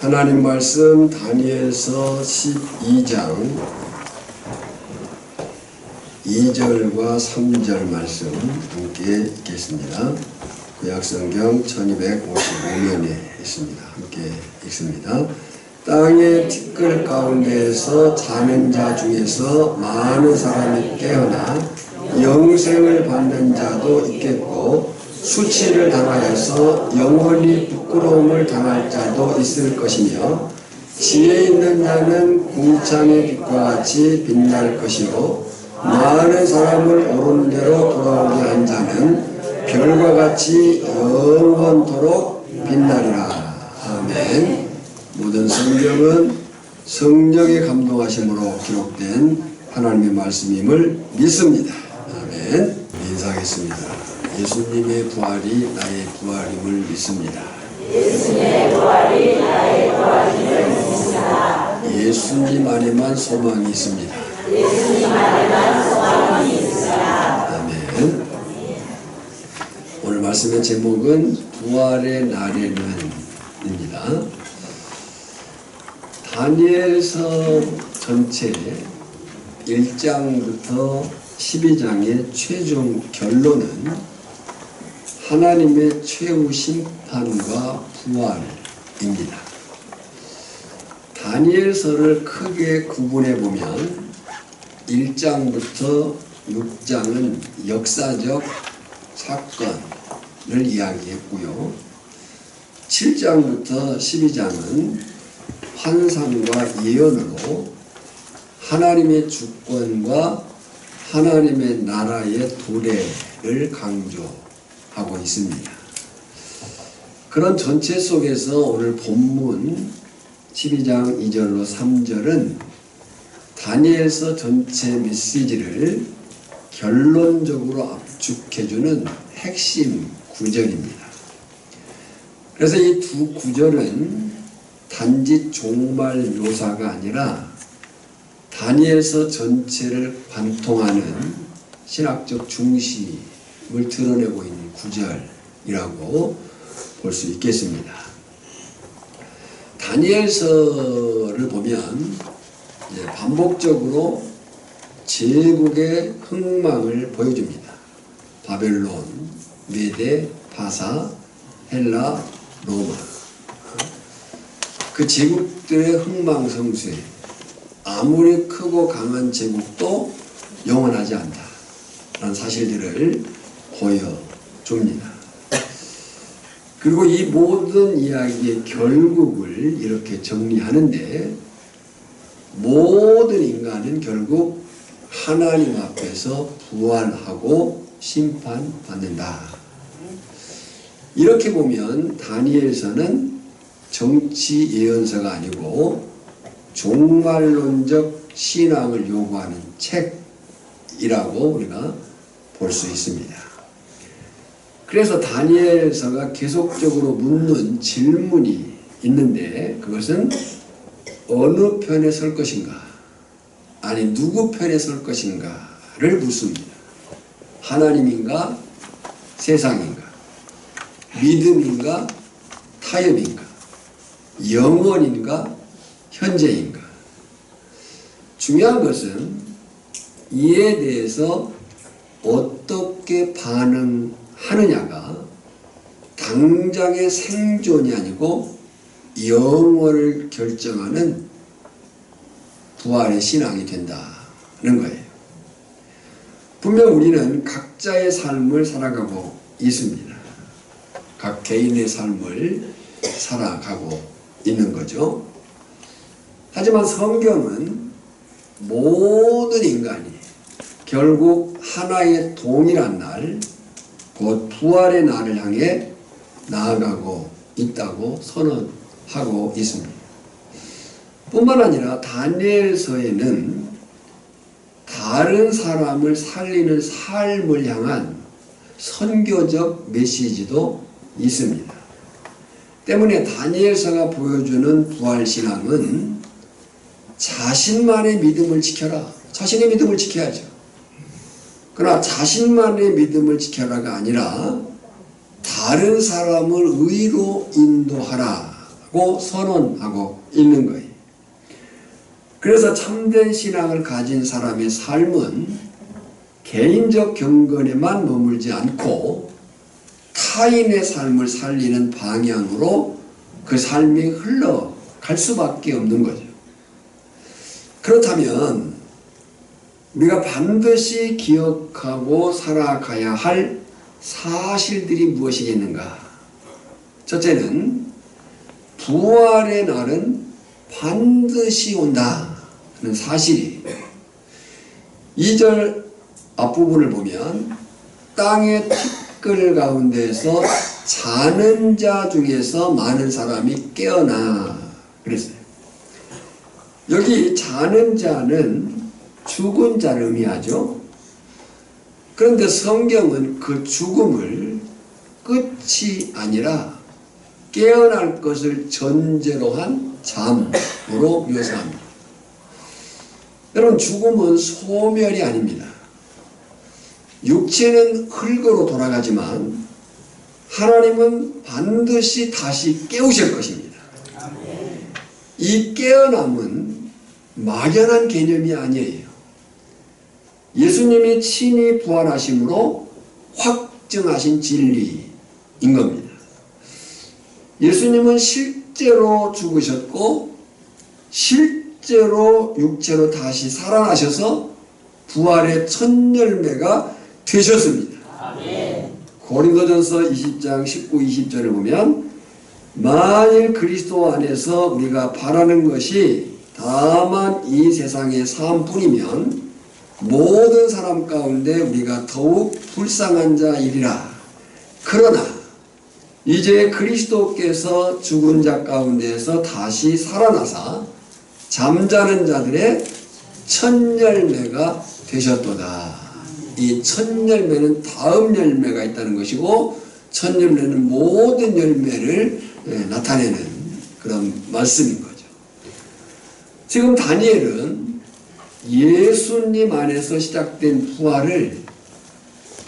하나님 말씀 다니엘서 12장 2절과 3절 말씀 함께 읽겠습니다. 구약성경 1255면에 있습니다. 함께 읽습니다. 땅의 티끌 가운데에서 자는 자 중에서 많은 사람이 깨어나 영생을 받는 자도 있겠고 수치를 당하여서 영원히 부끄러움을 당할 자도 있을 것이며 지혜 있는 자는 궁창의 빛과 같이 빛날 것이요 많은 사람을 옳은 대로 돌아오게 한 자는 별과 같이 영원토록 빛나리라. 아멘. 모든 성경은 성령의 감동하심으로 기록된 하나님의 말씀임을 믿습니다. 아멘. 인사하겠습니다. 예수님의 부활이 나의 부활임을 믿습니다. 예수님의 부활이 나의 부활임을 믿습니다. 예수님 안에만 소망이 있습니다. 예수님 안에만 소망이 있습니다. 아멘. 오늘 말씀의 제목은 부활의 날에는입니다. 다니엘서 전체 1장부터 12장의 최종 결론은 하나님의 최후 심판과 부활입니다. 다니엘서를 크게 구분해 보면 1장부터 6장은 역사적 사건을 이야기했고요. 7장부터 12장은 환상과 예언으로 하나님의 주권과 하나님의 나라의 도래를 강조하고 있습니다. 그런 전체 속에서 오늘 본문 12장 2절로 3절은 다니엘서 전체 메시지를 결론적으로 압축해주는 핵심 구절입니다. 그래서 이 두 구절은 단지 종말 묘사가 아니라 다니엘서 전체를 관통하는 신학적 중심을 드러내고 있는 구절이라고 볼 수 있겠습니다. 다니엘서를 보면 반복적으로 제국의 흥망을 보여줍니다. 바벨론, 메데, 바사, 헬라, 로마. 그 제국들의 흥망성쇠, 아무리 크고 강한 제국도 영원하지 않다라는 사실들을 보여줍니다. 그리고 이 모든 이야기의 결국을 이렇게 정리하는데 모든 인간은 결국 하나님 앞에서 부활하고 심판받는다. 이렇게 보면 다니엘서는 정치 예언서가 아니고 종말론적 신앙을 요구하는 책이라고 우리가 볼 수 있습니다. 그래서 다니엘서가 계속적으로 묻는 질문이 있는데 그것은 어느 편에 설 것인가 아니 누구 편에 설 것인가를 묻습니다. 하나님인가 세상인가 믿음인가 타협인가 영원인가 현재인가. 중요한 것은 이에 대해서 어떻게 반응하느냐가 당장의 생존이 아니고 영원을 결정하는 부활의 신앙이 된다는 거예요. 분명 우리는 각자의 삶을 살아가고 있습니다. 각 개인의 삶을 살아가고 있는 거죠. 하지만 성경은 모든 인간이 결국 하나의 동일한 날, 곧 부활의 날을 향해 나아가고 있다고 선언하고 있습니다. 뿐만 아니라 다니엘서에는 다른 사람을 살리는 삶을 향한 선교적 메시지도 있습니다. 때문에 다니엘서가 보여주는 부활신앙은 자신만의 믿음을 지켜라. 자신의 믿음을 지켜야죠. 그러나 자신만의 믿음을 지켜라가 아니라 다른 사람을 의로 인도하라 하고 선언하고 있는 거예요. 그래서 참된 신앙을 가진 사람의 삶은 개인적 경건에만 머물지 않고 타인의 삶을 살리는 방향으로 그 삶이 흘러갈 수밖에 없는 거죠. 그렇다면 우리가 반드시 기억하고 살아가야 할 사실들이 무엇이겠는가? 첫째는 부활의 날은 반드시 온다는 사실이에요. 2절 앞부분을 보면 땅의 티끌 가운데서 자는 자 중에서 많은 사람이 깨어나 그랬어요. 여기 자는 자는 죽은 자를 의미하죠. 그런데 성경은 그 죽음을 끝이 아니라 깨어날 것을 전제로 한 잠으로 묘사합니다. 여러분, 죽음은 소멸이 아닙니다. 육체는 흙으로 돌아가지만 하나님은 반드시 다시 깨우실 것입니다. 이 깨어남은 막연한 개념이 아니에요. 예수님이 친히 부활하심으로 확증하신 진리인 겁니다. 예수님은 실제로 죽으셨고 실제로 육체로 다시 살아나셔서 부활의 첫 열매가 되셨습니다. 고린도전서 20장 19, 20절을 보면 만일 그리스도 안에서 우리가 바라는 것이 다만 이 세상의 삶뿐이면 모든 사람 가운데 우리가 더욱 불쌍한 자이리라. 그러나 이제 그리스도께서 죽은 자 가운데에서 다시 살아나사 잠자는 자들의 첫 열매가 되셨도다. 이 첫 열매는 다음 열매가 있다는 것이고 첫 열매는 모든 열매를 나타내는 그런 말씀인 거죠. 지금 다니엘은 예수님 안에서 시작된 부활을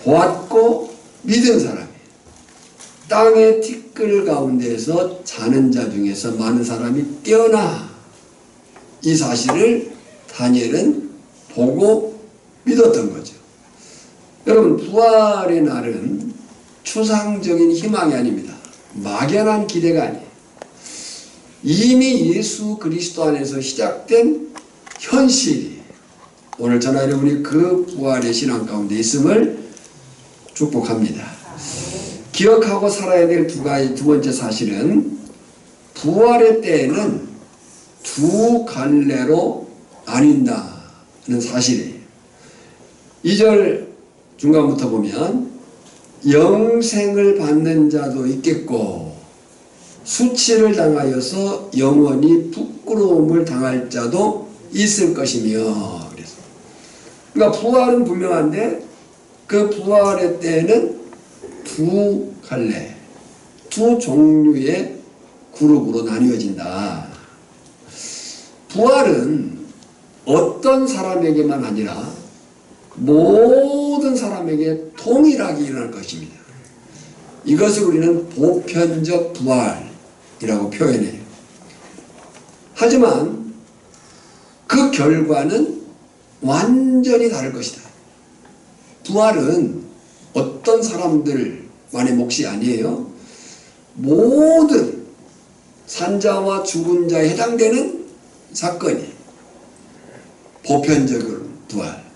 보았고 믿은 사람이에요. 땅의 티끌 가운데에서 자는 자 중에서 많은 사람이 깨어나 이 사실을 다니엘은 보고 믿었던 거죠. 여러분, 부활의 날은 추상적인 희망이 아닙니다. 막연한 기대가 아니에요. 이미 예수 그리스도 안에서 시작된 현실이 오늘 저나 여러분이 그 부활의 신앙 가운데 있음을 축복합니다. 기억하고 살아야 될 두 번째 사실은 부활의 때에는 두 갈래로 나뉜다는 사실이에요. 2절 중간부터 보면 영생을 받는 자도 있겠고 수치를 당하여서 영원히 부끄러움을 당할 자도 있을 것이며 그래서 그러니까 부활은 분명한데 그 부활의 때에는 두 갈래, 두 종류의 그룹으로 나뉘어진다. 부활은 어떤 사람에게만 아니라 모든 사람에게 동일하게 일어날 것입니다. 이것을 우리는 보편적 부활이라고 표현해요. 하지만 그 결과는 완전히 다를 것이다. 부활은 어떤 사람들만의 몫이 아니에요. 모든 산자와 죽은 자에 해당되는 사건이 보편적으로 부활.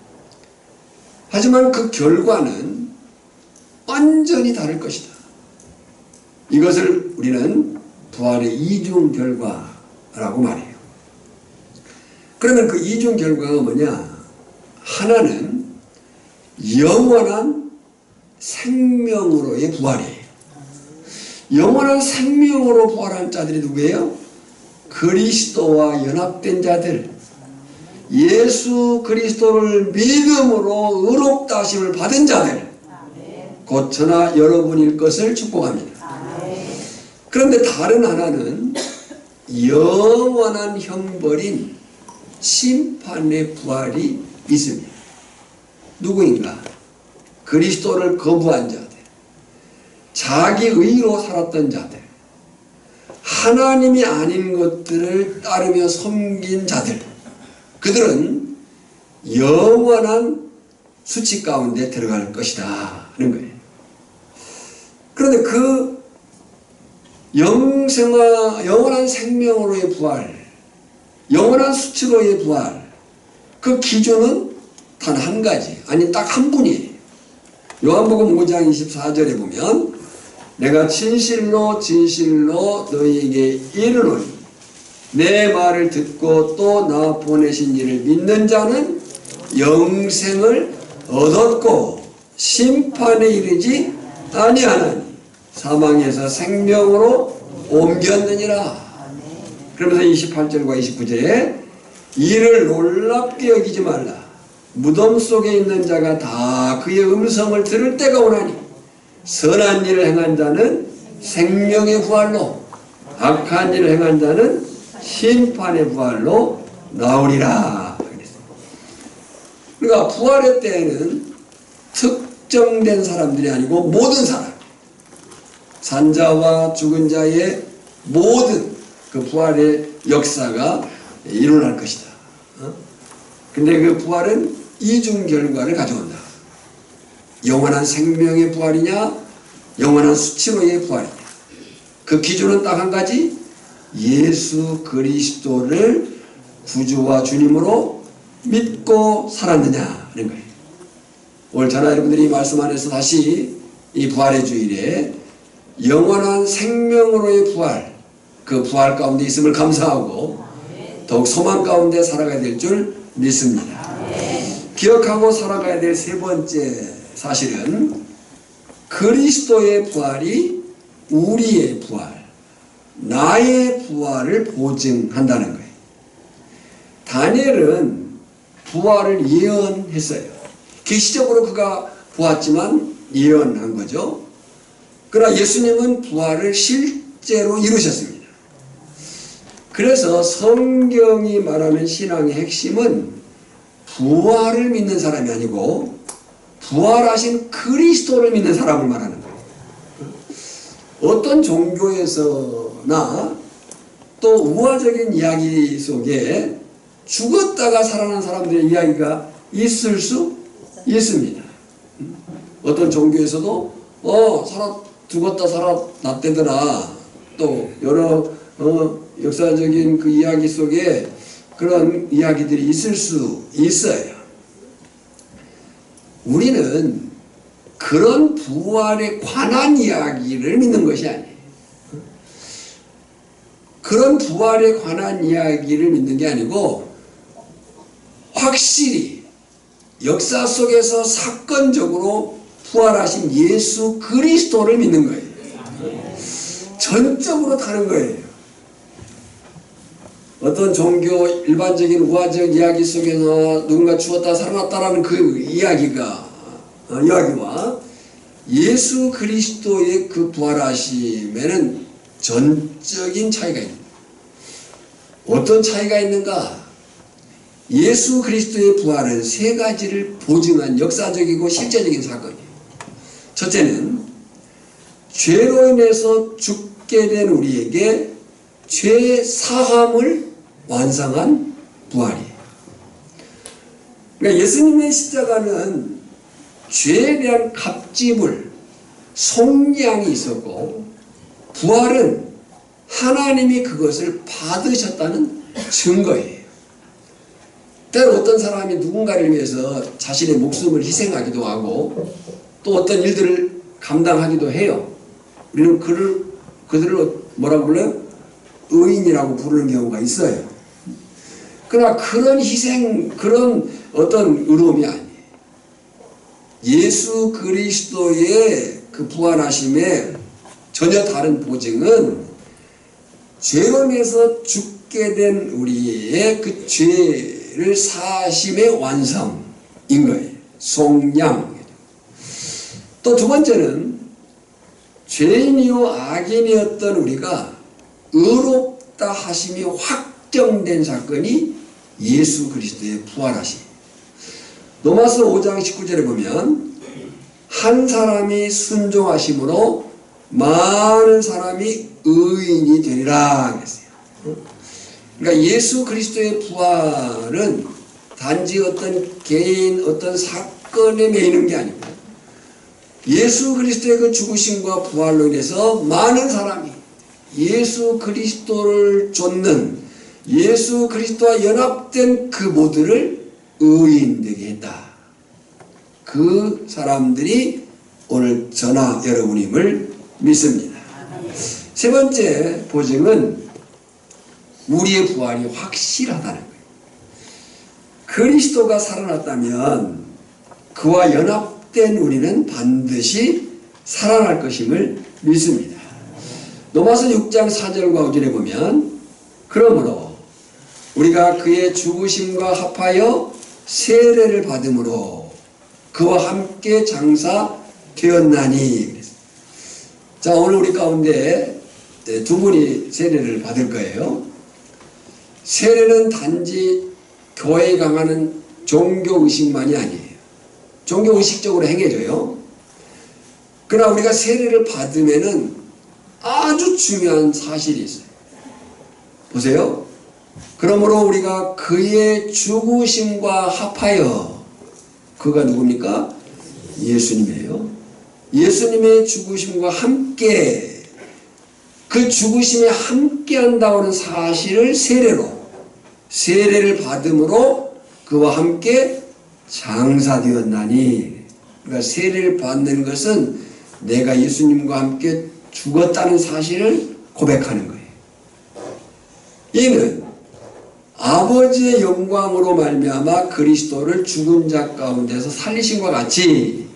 하지만 그 결과는 완전히 다를 것이다. 이것을 우리는 부활의 이중 결과라고 말해요. 그러면 그 이중 결과가 뭐냐? 하나는 영원한 생명으로의 부활이에요. 영원한 생명으로 부활한 자들이 누구예요? 그리스도와 연합된 자들, 예수 그리스도를 믿음으로 의롭다 하심을 받은 자들, 곧 저나 여러분일 것을 축복합니다. 그런데 다른 하나는 영원한 형벌인 심판의 부활이 있습니다. 누구인가? 그리스도를 거부한 자들, 자기 의로 살았던 자들, 하나님이 아닌 것들을 따르며 섬긴 자들, 그들은 영원한 수치 가운데 들어갈 것이다 하는 거예요. 그런데 그 영원한 생명으로의 부활, 영원한 수치로의 부활, 그 기준은 단 한 가지, 아니 딱 한 분이에요. 요한복음 5장 24절에 보면 내가 진실로 진실로 너희에게 이르노니 내 말을 듣고 또 나 보내신 이를 믿는 자는 영생을 얻었고 심판에 이르지 아니하나니 사망에서 생명으로 옮겼느니라. 그러면서 28절과 29절에 이를 놀랍게 여기지 말라. 무덤 속에 있는 자가 다 그의 음성을 들을 때가 오나니 선한 일을 행한 자는 생명의 부활로 악한 일을 행한 자는 심판의 부활로 나오리라. 그러니까 부활의 때에는 특정된 사람들이 아니고 모든 사람, 산자와 죽은 자의 모든 그 부활의 역사가 일어날 것이다. 근데 그 부활은 이중 결과를 가져온다. 영원한 생명의 부활이냐, 영원한 수치로의 부활이냐. 그 기준은 딱 한 가지, 예수 그리스도를 구주와 주님으로 믿고 살았느냐 하는 거예요. 오늘 저나 여러분들이 이 말씀 안에서 다시 이 부활의 주일에 영원한 생명으로의 부활, 그 부활 가운데 있음을 감사하고 더욱 소망 가운데 살아가야 될 줄 믿습니다. 기억하고 살아가야 될 세 번째 사실은 그리스도의 부활이 우리의 부활, 나의 부활을 보증한다는 거예요. 다니엘은 부활을 예언했어요. 계시적으로 그가 보았지만 예언한 거죠. 그러나 예수님은 부활을 실제로 이루셨습니다. 그래서 성경이 말하는 신앙의 핵심은 부활을 믿는 사람이 아니고 부활하신 그리스도를 믿는 사람을 말하는 거예요. 어떤 종교에서나 또 우화적인 이야기 속에 죽었다가 살아난 사람들의 이야기가 있을 수 있습니다. 어떤 종교에서도 죽었다 살아났대더라. 또 여러 역사적인 그 이야기 속에 그런 이야기들이 있을 수 있어요. 우리는 그런 부활에 관한 이야기를 믿는 것이 아니에요. 그런 부활에 관한 이야기를 믿는 게 아니고 확실히 역사 속에서 사건적으로 부활하신 예수 그리스도를 믿는 거예요. 전적으로 다른 거예요. 어떤 종교 일반적인 우화적 이야기 속에서 누군가 죽었다 살아났다라는 그 이야기와 예수 그리스도의 그 부활하심에는 전적인 차이가 있습니다. 어떤 차이가 있는가? 예수 그리스도의 부활은 세 가지를 보증한 역사적이고 실제적인 사건이에요. 첫째는 죄로 인해서 죽게 된 우리에게 죄 사함을 완성한 부활이에요. 그러니까 예수님의 십자가는 죄에 대한 갑지불, 속량이 있었고 부활은 하나님이 그것을 받으셨다는 증거예요. 때로 어떤 사람이 누군가를 위해서 자신의 목숨을 희생하기도 하고 또 어떤 일들을 감당하기도 해요. 우리는 그들을 뭐라고 불러요? 의인이라고 부르는 경우가 있어요. 그러나 그런 희생, 그런 어떤 의로움이 아니에요. 예수 그리스도의 그 부활하심에 전혀 다른 보증은 죄로 인해서 죽게 된 우리의 그 죄를 사심의 완성인 거예요. 속량. 또 두 번째는 죄인이요 악인이었던 우리가 의롭다 하심이 확정된 사건이 예수 그리스도의 부활하심. 로마서 5장 19절에 보면 한 사람이 순종하심으로 많은 사람이 의인이 되리라 그랬어요. 그러니까 예수 그리스도의 부활은 단지 어떤 개인 어떤 사건에 매이는 게 아니고 예수 그리스도의 그 죽으심과 부활로 인해서 많은 사람이 예수 그리스도를 좇는 예수 그리스도와 연합된 그 모두를 의인되게 했다. 그 사람들이 오늘 저나 여러분임을 믿습니다. 세 번째 보증은 우리의 부활이 확실하다는 거예요. 그리스도가 살아났다면 그와 연합된 우리는 반드시 살아날 것임을 믿습니다. 로마서 6장 4절과 5절에 보면 그러므로 우리가 그의 죽으심과 합하여 세례를 받음으로 그와 함께 장사되었나니. 자, 오늘 우리 가운데 두 분이 세례를 받을 거예요. 세례는 단지 교회에 강하는 종교의식만이 아니에요. 종교의식적으로 행해져요. 그러나 우리가 세례를 받으면은 아주 중요한 사실이 있어요. 보세요. 그러므로 우리가 그의 죽으심과 합하여, 그가 누굽니까? 예수님이에요. 예수님의 죽으심과 함께, 그 죽으심에 함께 한다는 사실을 세례를 받음으로 그와 함께 장사되었나니. 그러니까 세례를 받는 것은 내가 예수님과 함께 죽었다는 사실을 고백하는 거예요. 이는 아버지의 영광으로 말미암아 그리스도를 죽은 자 가운데서 살리신과 같이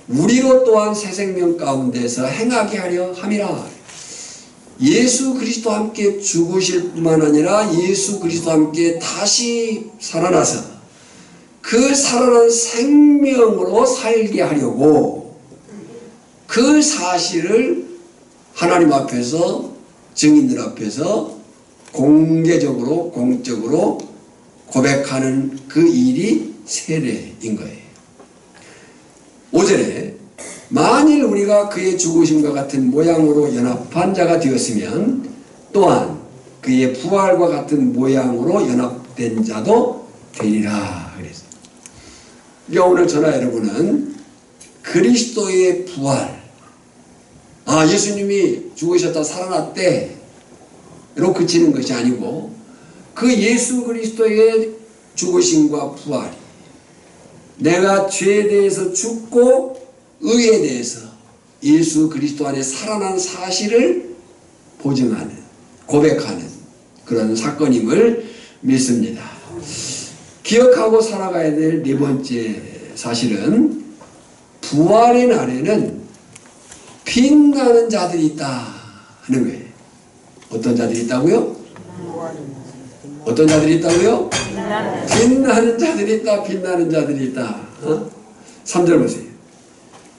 우리로 또한 새 생명 가운데서 행하게 하려 함이라. 예수 그리스도와 함께 죽으실 뿐만 아니라 예수 그리스도와 함께 다시 살아나서 그 살아난 생명으로 살게 하려고 그 사실을 하나님 앞에서, 증인들 앞에서 공개적으로, 공적으로 고백하는 그 일이 세례인 거예요. 5절에 만일 우리가 그의 죽으심과 같은 모양으로 연합한 자가 되었으면 또한 그의 부활과 같은 모양으로 연합된 자도 되리라 그랬어요. 그러니까 오늘 저나 여러분은 그리스도의 부활, 예수님이 죽으셨다 살아났대 로 그치는 것이 아니고 그 예수 그리스도의 죽으심과 부활이 내가 죄에 대해서 죽고 의에 대해서 예수 그리스도 안에 살아난 사실을 보증하는, 고백하는 그런 사건임을 믿습니다. 기억하고 살아가야 될 네 번째 사실은 부활의 날에는 빛나는 자들이 있다 하는 거예요. 어떤 자들이 있다고요? 어떤 자들이 있다고요? 빛나는 자들이 있다. 빛나는 자들이 있다. 3절 보세요.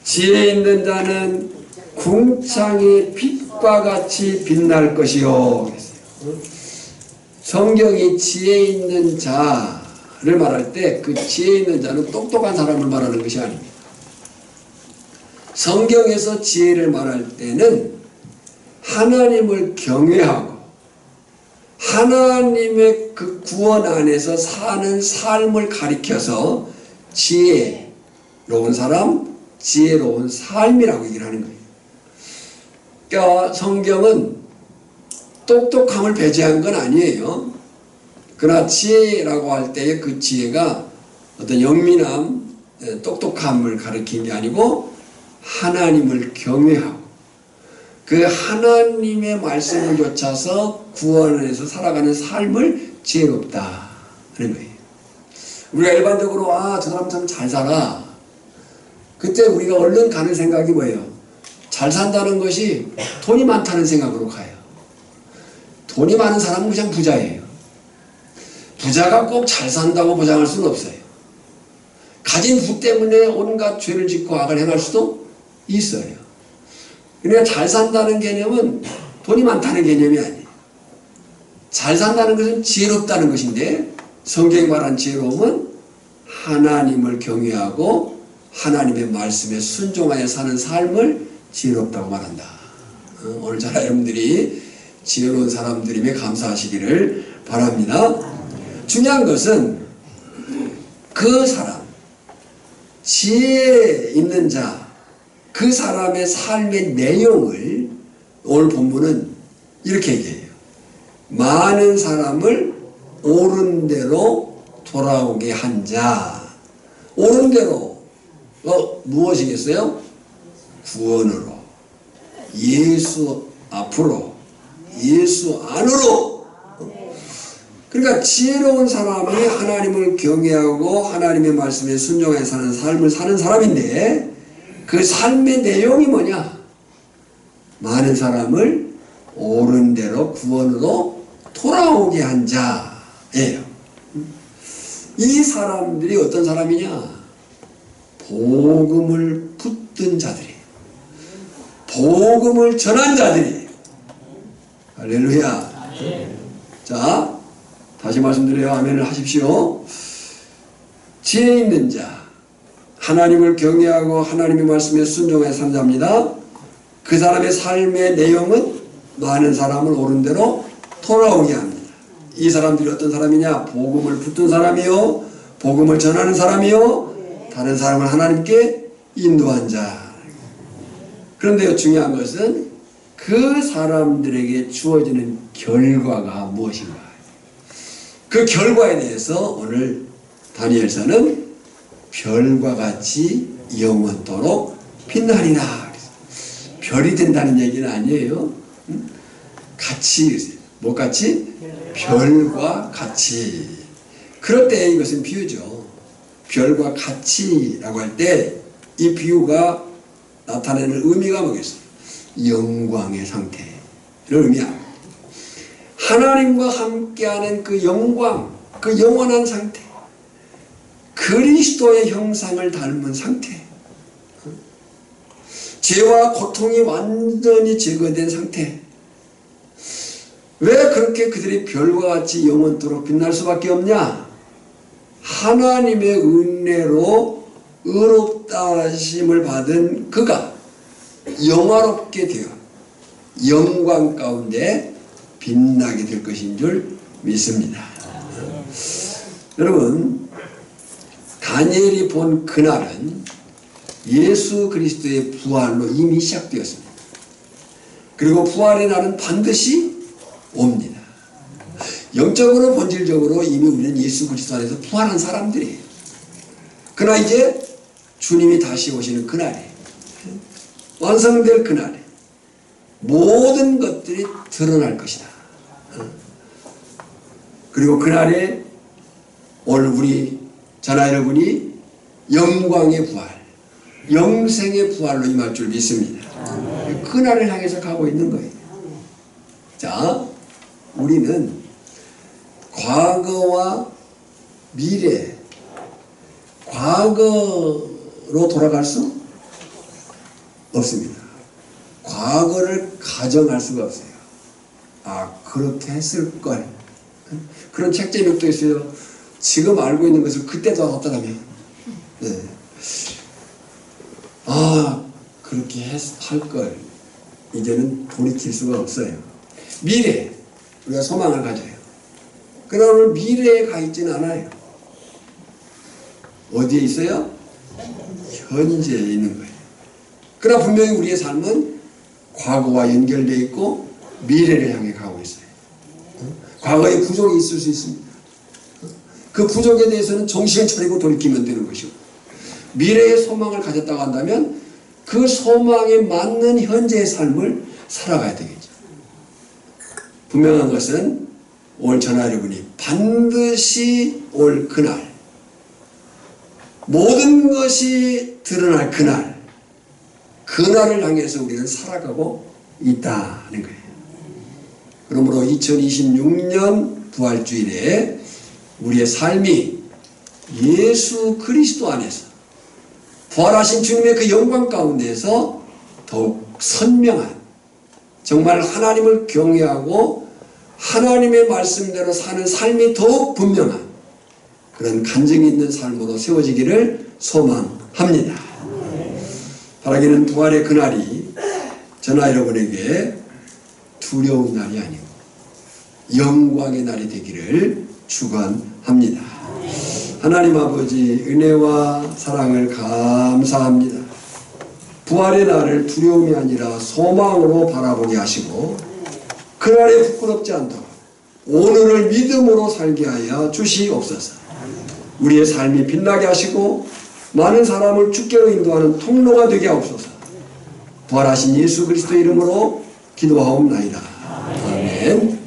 지혜 있는 자는 궁창의 빛과 같이 빛날 것이요. 성경이 지혜 있는 자를 말할 때 그 지혜 있는 자는 똑똑한 사람을 말하는 것이 아닙니다. 성경에서 지혜를 말할 때는 하나님을 경외하고 하나님의 그 구원 안에서 사는 삶을 가리켜서 지혜로운 사람, 지혜로운 삶이라고 얘기를 하는 거예요. 그러니까 성경은 똑똑함을 배제한 건 아니에요. 그러나 지혜라고 할 때의 그 지혜가 어떤 영민함, 똑똑함을 가리킨 게 아니고 하나님을 경외하고 그 하나님의 말씀을 좇아서 구원에서 살아가는 삶을 지혜롭다 하는 거예요. 우리가 일반적으로 저 사람 참 잘 살아. 그때 우리가 얼른 가는 생각이 뭐예요? 잘 산다는 것이 돈이 많다는 생각으로 가요. 돈이 많은 사람은 그냥 부자예요. 부자가 꼭 잘 산다고 보장할 수는 없어요. 가진 부 때문에 온갖 죄를 짓고 악을 행할 수도 있어요. 그러니까 잘 산다는 개념은 돈이 많다는 개념이 아니에요. 잘 산다는 것은 지혜롭다는 것인데 성경이 말한 지혜로움은 하나님을 경외하고 하나님의 말씀에 순종하여 사는 삶을 지혜롭다고 말한다. 오늘 저와 여러분들이 지혜로운 사람들임에 감사하시기를 바랍니다. 중요한 것은 그 사람, 지혜 있는 자, 그 사람의 삶의 내용을 오늘 본문은 이렇게 얘기해요. 많은 사람을 옳은 대로 돌아오게 한 자. 옳은 대로 무엇이겠어요? 구원으로, 예수 앞으로, 예수 안으로. 그러니까 지혜로운 사람이 하나님을 경외하고 하나님의 말씀에 순종해 사는 삶을 사는 사람인데, 그 삶의 내용이 뭐냐? 많은 사람을 옳은 대로 구원으로 돌아오게 한 자예요. 이 사람들이 어떤 사람이냐? 복음을 붙든 자들이에요. 복음을 전한 자들이에요. 할렐루야. 자, 다시 말씀드려요. 아멘을 하십시오. 지혜 있는 자, 하나님을 경외하고 하나님의 말씀에 순종해 산 자입니다. 그 사람의 삶의 내용은 많은 사람을 옳은 대로 돌아오게 합니다. 이 사람들이 어떤 사람이냐? 복음을 붙든 사람이요, 복음을 전하는 사람이요, 다른 사람을 하나님께 인도한 자. 그런데요, 중요한 것은 그 사람들에게 주어지는 결과가 무엇인가? 그 결과에 대해서 오늘 다니엘서는 별과 같이 영원토록 빛나리라. 별이 된다는 얘기는 아니에요. 같이, 뭐 같이? 별과 같이. 그럴 때 이것은 비유죠. 별과 같이라고 할 때 이 비유가 나타내는 의미가 뭐겠어요? 영광의 상태를 의미합니다. 하나님과 함께하는 그 영광, 그 영원한 상태, 그리스도의 형상을 닮은 상태, 죄와 고통이 완전히 제거된 상태. 왜 그렇게 그들이 별과 같이 영원토록 빛날 수밖에 없냐? 하나님의 은혜로 의롭다 하심을 받은 그가 영화롭게 되어 영광 가운데 빛나게 될 것인 줄 믿습니다. 여러분, 다니엘이 본 그날은 예수 그리스도의 부활로 이미 시작되었습니다. 그리고 부활의 날은 반드시 옵니다. 영적으로 본질적으로 이미 우리는 예수 그리스도 안에서 부활한 사람들이에요. 그러나 이제 주님이 다시 오시는 그날에, 완성될 그날에 모든 것들이 드러날 것이다. 그리고 그날에 오늘 우리 저나 여러분이 영광의 부활, 영생의 부활로 임할 줄 믿습니다. 그날을 향해서 가고 있는 거예요. 자, 우리는 과거와 미래, 과거로 돌아갈 수 없습니다. 과거를 가정할 수가 없어요. 아, 그렇게 했을 걸. 그런 책 제목도 있어요. 지금 알고 있는 것을 그때도 알았다면. 네. 아, 그렇게 할 걸. 이제는 돌이킬 수가 없어요. 미래, 우리가 소망을 가져요. 그러나 미래에 가 있지는 않아요. 어디에 있어요? 현재에 있는 거예요. 그러나 분명히 우리의 삶은 과거와 연결되어 있고 미래를 향해 가고 있어요. 과거에 부족이 있을 수 있습니다. 그 부족에 대해서는 정신을 차리고 돌이키면 되는 것이고, 미래의 소망을 가졌다고 한다면 그 소망에 맞는 현재의 삶을 살아가야 되겠죠. 분명한 것은 오늘 저나 여러분이 반드시 올 그날, 모든 것이 드러날 그날, 그날을 향해서 우리는 살아가고 있다는 거예요. 그러므로 2026년 부활주일에 우리의 삶이 예수 그리스도 안에서 부활하신 주님의 그 영광 가운데에서 더욱 선명한, 정말 하나님을 경외하고 하나님의 말씀대로 사는 삶이 더욱 분명한 그런 간증이 있는 삶으로 세워지기를 소망합니다. 바라기는 부활의 그날이 저나 여러분에게 두려운 날이 아니고 영광의 날이 되기를 축원합니다. 하나님 아버지 은혜와 사랑을 감사합니다. 부활의 날을 두려움이 아니라 소망으로 바라보게 하시고 그날에 부끄럽지 않도록 오늘을 믿음으로 살게 하여 주시옵소서. 우리의 삶이 빛나게 하시고 많은 사람을 주께로 인도하는 통로가 되게 하옵소서. 부활하신 예수 그리스도 이름으로 기도하옵나이다. 아멘.